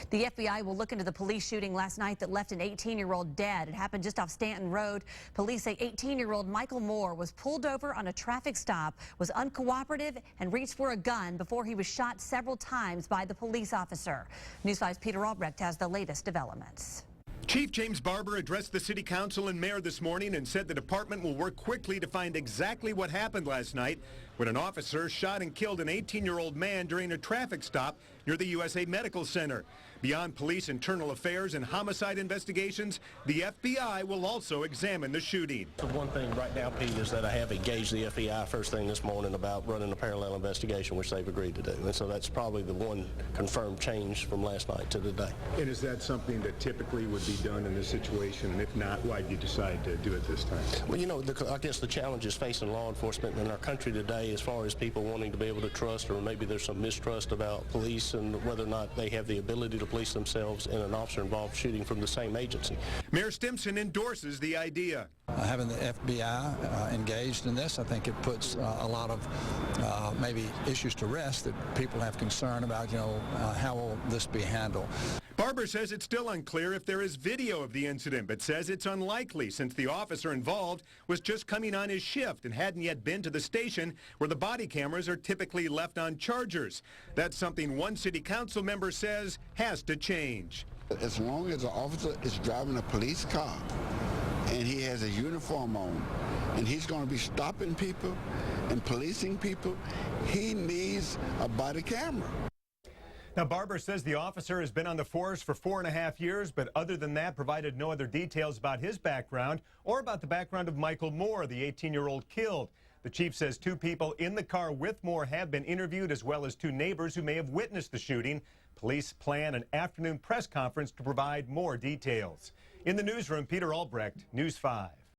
The FBI will look into the police shooting last night that left an 18-year-old dead. It happened just off Stanton Road. Police say 18-year-old Michael Moore was pulled over on a traffic stop, was uncooperative, and reached for a gun before he was shot several times by the police officer. News 5's Peter Albrecht has the latest developments. Chief James Barber addressed the city council and mayor this morning and said the department will work quickly to find exactly what happened last night when an officer shot and killed an 18-year-old man during a traffic stop near the USA Medical Center. Beyond police internal affairs and homicide investigations, the FBI will also examine the shooting. The one thing right now, Pete, is that I have engaged the FBI first thing this morning about running a parallel investigation, which they've agreed to do. And so that's probably the one confirmed change from last night to today. And is that something that typically would be done in this situation? And if not, why did you decide to do it this time? Well, you know, I guess the challenges facing law enforcement in our country today, as far as people wanting to be able to trust, or maybe there's some mistrust about police and whether or not they have the ability to police themselves in an officer-involved shooting from the same agency. Mayor Stimson endorses the idea. Having the FBI engaged in this, I think it puts a lot of maybe issues to rest that people have concern about, how will this be handled. Barber says it's still unclear if there is video of the incident, but says it's unlikely since the officer involved was just coming on his shift and hadn't yet been to the station where the body cameras are typically left on chargers. That's something one city council member says has to change. As long as the officer is driving a police car and he has a uniform on and he's going to be stopping people and policing people, he needs a body camera. Now, Barber says the officer has been on the force for 4.5 years, but other than that, provided no other details about his background or about the background of Michael Moore, the 18-year-old killed. The chief says 2 people in the car with Moore have been interviewed, as well as 2 neighbors who may have witnessed the shooting. Police plan an afternoon press conference to provide more details. In the newsroom, Peter Albrecht, News 5.